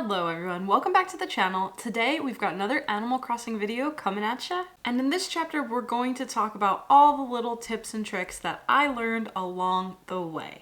Hello everyone, welcome back to the channel. Today we've got another Animal Crossing video coming at ya. And in this chapter we're going to talk about all the little tips and tricks that I learned along the way.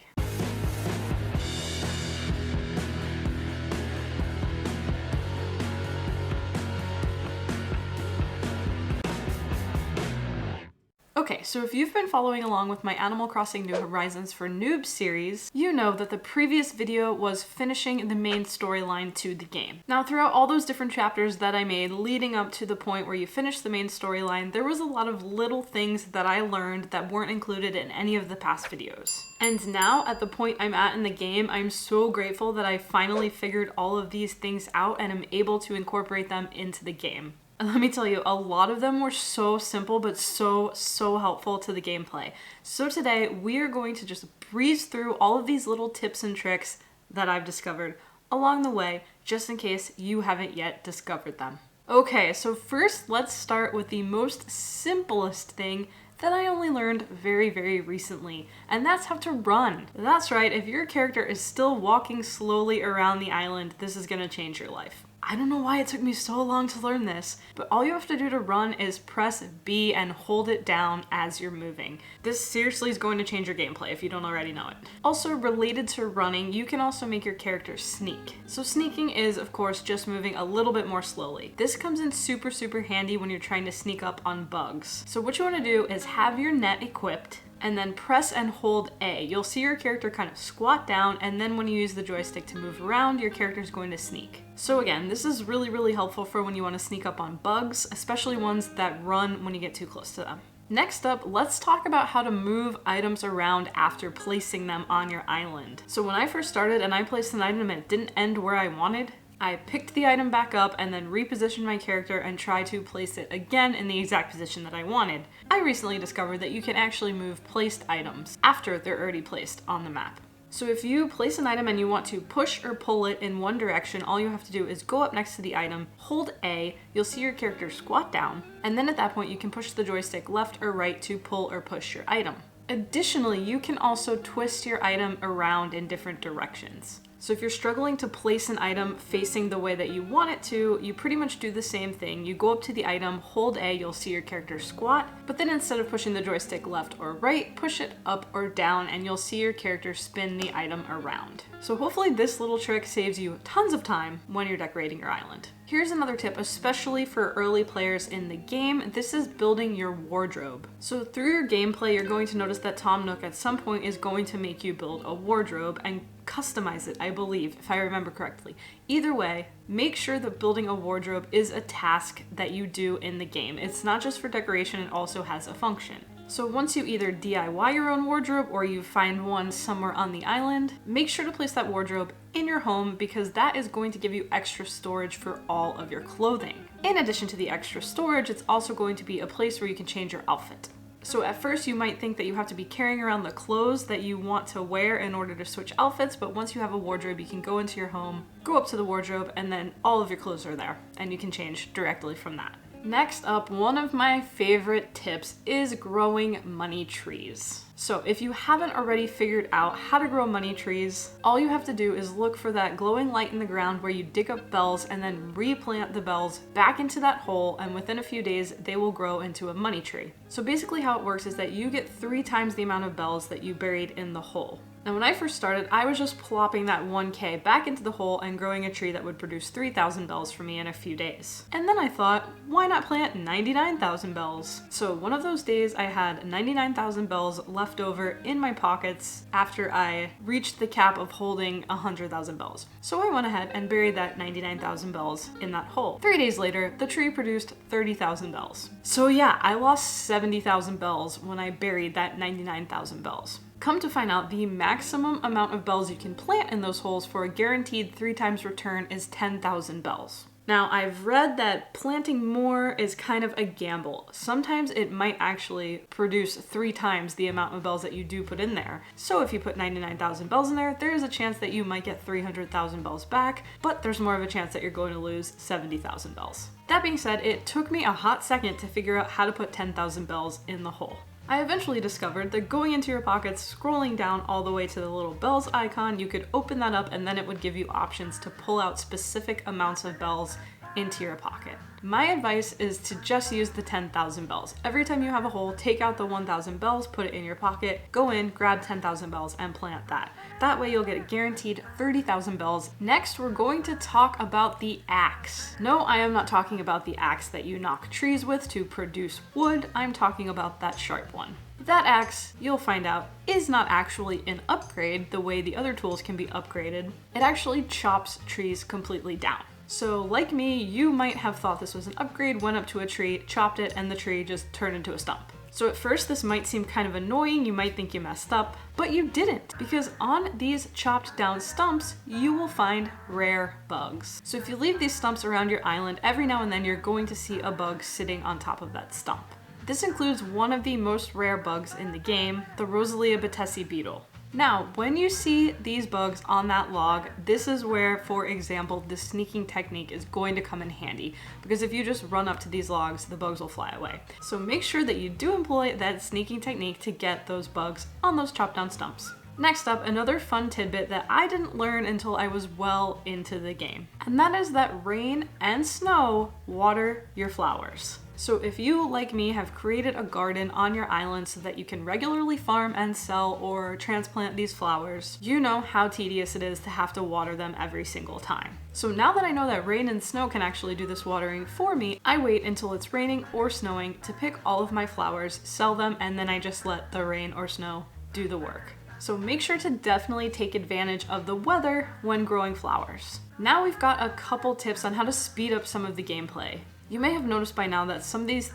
Okay, so if you've been following along with my Animal Crossing New Horizons for Noobs series, you know that the previous video was finishing the main storyline to the game. Now, throughout all those different chapters that I made leading up to the point where you finish the main storyline, there was a lot of little things that I learned that weren't included in any of the past videos. And now, at the point I'm at in the game, I'm so grateful that I finally figured all of these things out and am able to incorporate them into the game. And let me tell you, a lot of them were so simple, but so helpful to the gameplay. So today, we are going to just breeze through all of these little tips and tricks that I've discovered along the way, just in case you haven't yet discovered them. Okay, so first, let's start with the most simplest thing that I only learned very recently, and that's how to run. That's right, if your character is still walking slowly around the island, this is gonna change your life. I don't know why it took me so long to learn this, but all you have to do to run is press B and hold it down as you're moving. This seriously is going to change your gameplay if you don't already know it. Also, related to running, you can also make your character sneak. So sneaking is, of course, just moving a little bit more slowly. This comes in super handy when you're trying to sneak up on bugs. So what you want to do is have your net equipped, and then press and hold A. You'll see your character kind of squat down, and then when you use the joystick to move around, your character is going to sneak. So again, this is really helpful for when you want to sneak up on bugs, especially ones that run when you get too close to them. Next up, let's talk about how to move items around after placing them on your island. So when I first started and I placed an item and it didn't end where I wanted, I picked the item back up and then repositioned my character and tried to place it again in the exact position that I wanted. I recently discovered that you can actually move placed items after they're already placed on the map. So if you place an item and you want to push or pull it in one direction, all you have to do is go up next to the item, hold A, you'll see your character squat down, and then at that point you can push the joystick left or right to pull or push your item. Additionally, you can also twist your item around in different directions. So if you're struggling to place an item facing the way that you want it to, you pretty much do the same thing. You go up to the item, hold A, you'll see your character squat, but then instead of pushing the joystick left or right, push it up or down and you'll see your character spin the item around. So hopefully this little trick saves you tons of time when you're decorating your island. Here's another tip, especially for early players in the game. This is building your wardrobe. So through your gameplay, you're going to notice that Tom Nook at some point is going to make you build a wardrobe and customize it, I believe, if I remember correctly. Either way, make sure that building a wardrobe is a task that you do in the game. It's not just for decoration, it also has a function. So once you either DIY your own wardrobe or you find one somewhere on the island, make sure to place that wardrobe in your home because that is going to give you extra storage for all of your clothing. In addition to the extra storage, it's also going to be a place where you can change your outfit. So at first you might think that you have to be carrying around the clothes that you want to wear in order to switch outfits, but once you have a wardrobe, you can go into your home, go up to the wardrobe, and then all of your clothes are there, and you can change directly from that. Next up, one of my favorite tips is growing money trees. So if you haven't already figured out how to grow money trees, all you have to do is look for that glowing light in the ground where you dig up bells and then replant the bells back into that hole, and within a few days they will grow into a money tree. So basically how it works is that you get 3 times the amount of bells that you buried in the hole. Now when I first started, I was just plopping that 1K back into the hole and growing a tree that would produce 3,000 bells for me in a few days. And then I thought, why not plant 99,000 bells? So one of those days I had 99,000 bells left over in my pockets after I reached the cap of holding 100,000 bells. So I went ahead and buried that 99,000 bells in that hole. 3 days later, the tree produced 30,000 bells. So yeah, I lost 70,000 bells when I buried that 99,000 bells. Come to find out, the maximum amount of bells you can plant in those holes for a guaranteed 3 times return is 10,000 bells. Now, I've read that planting more is kind of a gamble. Sometimes it might actually produce 3 times the amount of bells that you do put in there. So if you put 99,000 bells in there, there is a chance that you might get 300,000 bells back, but there's more of a chance that you're going to lose 70,000 bells. That being said, it took me a hot second to figure out how to put 10,000 bells in the hole. I eventually discovered that going into your pockets, scrolling down all the way to the little bells icon, you could open that up and then it would give you options to pull out specific amounts of bells into your pocket. My advice is to just use the 10,000 bells. Every time you have a hole, take out the 1,000 bells, put it in your pocket, go in, grab 10,000 bells, and plant that. That way you'll get a guaranteed 30,000 bells. Next, we're going to talk about the axe. No, I am not talking about the axe that you knock trees with to produce wood. I'm talking about that sharp one. That axe, you'll find out, is not actually an upgrade the way the other tools can be upgraded. It actually chops trees completely down. So like me, you might have thought this was an upgrade, went up to a tree, chopped it, and the tree just turned into a stump. So at first this might seem kind of annoying, you might think you messed up, but you didn't, because on these chopped down stumps, you will find rare bugs. So if you leave these stumps around your island, every now and then you're going to see a bug sitting on top of that stump. This includes one of the most rare bugs in the game, the Rosalia batesi beetle. Now, when you see these bugs on that log, this is where, for example, the sneaking technique is going to come in handy, because if you just run up to these logs, the bugs will fly away. So make sure that you do employ that sneaking technique to get those bugs on those chopped down stumps. Next up, another fun tidbit that I didn't learn until I was well into the game, and that is that rain and snow water your flowers. So if you, like me, have created a garden on your island so that you can regularly farm and sell or transplant these flowers, you know how tedious it is to have to water them every single time. So now that I know that rain and snow can actually do this watering for me, I wait until it's raining or snowing to pick all of my flowers, sell them, and then I just let the rain or snow do the work. So make sure to definitely take advantage of the weather when growing flowers. Now we've got a couple tips on how to speed up some of the gameplay. You may have noticed by now that some of these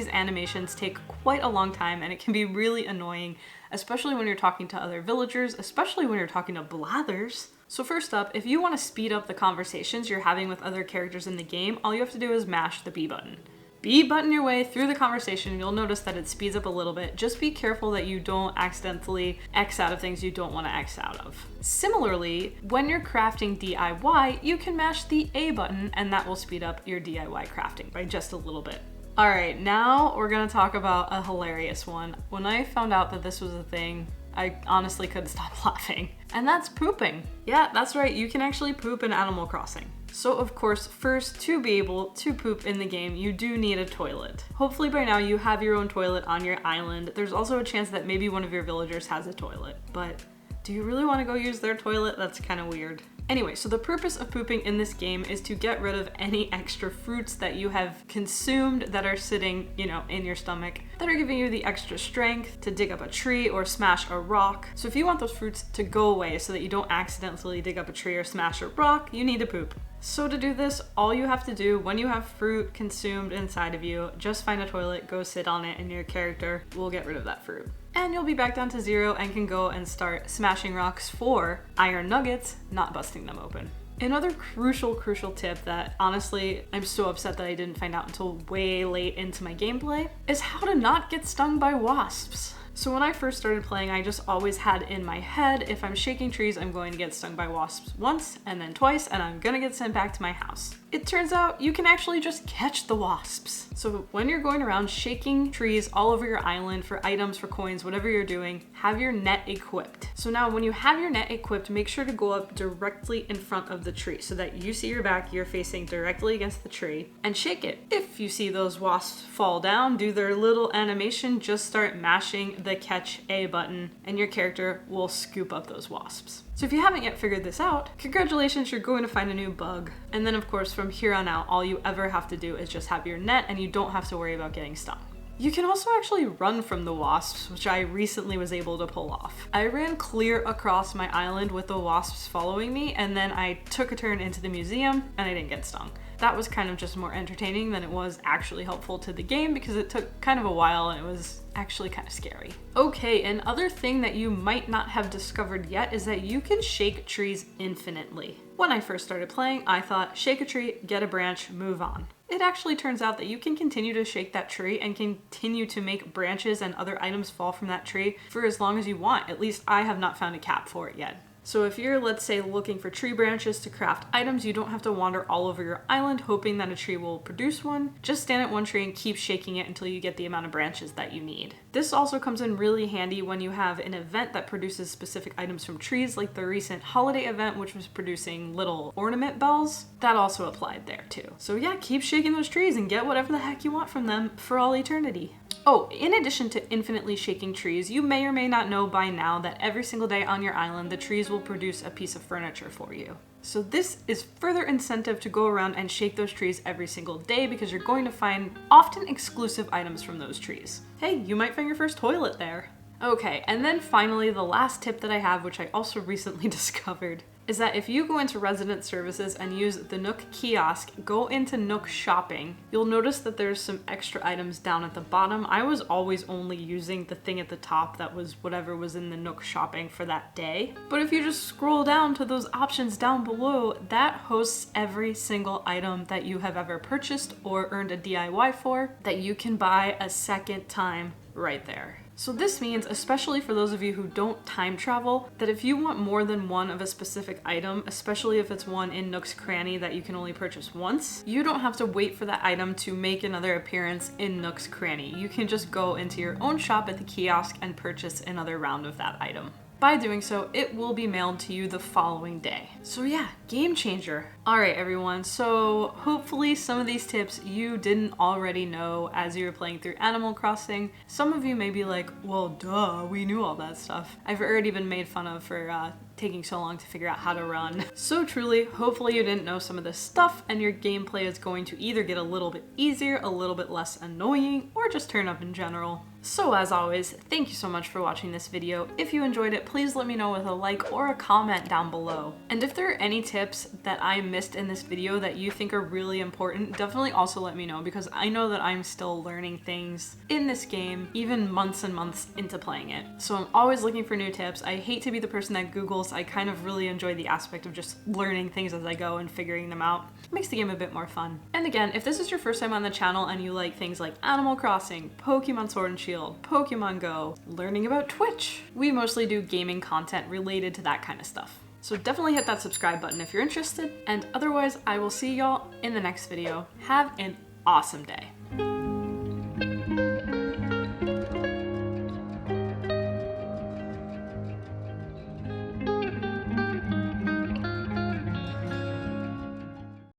animations take quite a long time, and it can be really annoying, especially when you're talking to other villagers, especially when you're talking to blathers. So first up, if you want to speed up the conversations you're having with other characters in the game, all you have to do is mash the B button. B button your way through the conversation, you'll notice that it speeds up a little bit. Just be careful that you don't accidentally X out of things you don't want to X out of. Similarly, when you're crafting DIY, you can mash the A button and that will speed up your DIY crafting by just a little bit. Alright, now we're gonna talk about a hilarious one. When I found out that this was a thing, I honestly couldn't stop laughing. And that's pooping. Yeah, that's right, you can actually poop in Animal Crossing. So of course, first, to be able to poop in the game, you do need a toilet. Hopefully by now you have your own toilet on your island. There's also a chance that maybe one of your villagers has a toilet, but do you really want to go use their toilet? That's kind of weird. Anyway, so the purpose of pooping in this game is to get rid of any extra fruits that you have consumed that are sitting, in your stomach, that are giving you the extra strength to dig up a tree or smash a rock. So if you want those fruits to go away so that you don't accidentally dig up a tree or smash a rock, you need to poop. So to do this, all you have to do when you have fruit consumed inside of you, just find a toilet, go sit on it, and your character will get rid of that fruit. And you'll be back down to 0 and can go and start smashing rocks for iron nuggets, not busting them open. Another crucial tip that honestly I'm so upset that I didn't find out until way late into my gameplay is how to not get stung by wasps. So when I first started playing, I just always had in my head, if I'm shaking trees, I'm going to get stung by wasps once and then twice, and I'm gonna get sent back to my house. It turns out you can actually just catch the wasps. So when you're going around shaking trees all over your island for items, for coins, whatever you're doing, have your net equipped. So now when you have your net equipped, make sure to go up directly in front of the tree so that you see your back, you're facing directly against the tree, and shake it. If you see those wasps fall down, do their little animation, just start mashing the catch A button and your character will scoop up those wasps. So if you haven't yet figured this out, congratulations, you're going to find a new bug. And then of course, from here on out, all you ever have to do is just have your net and you don't have to worry about getting stung. You can also actually run from the wasps, which I recently was able to pull off. I ran clear across my island with the wasps following me, and then I took a turn into the museum and I didn't get stung. That was kind of just more entertaining than it was actually helpful to the game because it took kind of a while and it was actually kind of scary. Okay, another thing that you might not have discovered yet is that you can shake trees infinitely. When I first started playing, I thought, shake a tree, get a branch, move on. It actually turns out that you can continue to shake that tree and continue to make branches and other items fall from that tree for as long as you want. At least I have not found a cap for it yet. So if you're, let's say, looking for tree branches to craft items, you don't have to wander all over your island hoping that a tree will produce one. Just stand at one tree and keep shaking it until you get the amount of branches that you need. This also comes in really handy when you have an event that produces specific items from trees, like the recent holiday event, which was producing little ornament bells. That also applied there too. So yeah, keep shaking those trees and get whatever the heck you want from them for all eternity. Oh, in addition to infinitely shaking trees, you may or may not know by now that every single day on your island, the trees will produce a piece of furniture for you. So this is further incentive to go around and shake those trees every single day because you're going to find often exclusive items from those trees. Hey, you might find your first toilet there. Okay, and then finally, the last tip that I have, which I also recently discovered, is that if you go into resident services and use the Nook kiosk, go into Nook shopping, you'll notice that there's some extra items down at the bottom. I was always only using the thing at the top that was whatever was in the Nook shopping for that day. But if you just scroll down to those options down below, that hosts every single item that you have ever purchased or earned a DIY for that you can buy a second time right there. So this means, especially for those of you who don't time travel, that if you want more than one of a specific item, especially if it's one in Nook's Cranny that you can only purchase once, you don't have to wait for that item to make another appearance in Nook's Cranny. You can just go into your own shop at the kiosk and purchase another round of that item. By doing so, it will be mailed to you the following day. So yeah, game changer. All right, everyone. So hopefully some of these tips you didn't already know as you were playing through Animal Crossing. Some of you may be like, well, duh, we knew all that stuff. I've already been made fun of for taking so long to figure out how to run. So truly, hopefully you didn't know some of this stuff and your gameplay is going to either get a little bit easier, a little bit less annoying, or just turn up in general. So as always, thank you so much for watching this video. If you enjoyed it, please let me know with a like or a comment down below. And if there are any tips that I missed in this video that you think are really important, definitely also let me know because I know that I'm still learning things in this game, even months and months into playing it. So I'm always looking for new tips. I hate to be the person that Googles. I kind of really enjoy the aspect of just learning things as I go and figuring them out. It makes the game a bit more fun. And again, if this is your first time on the channel and you like things like Animal Crossing, Pokemon Sword and Shield, Pokemon Go, learning about Twitch, we mostly do gaming content related to that kind of stuff. So definitely hit that subscribe button if you're interested, and otherwise I will see y'all in the next video. Have an awesome day.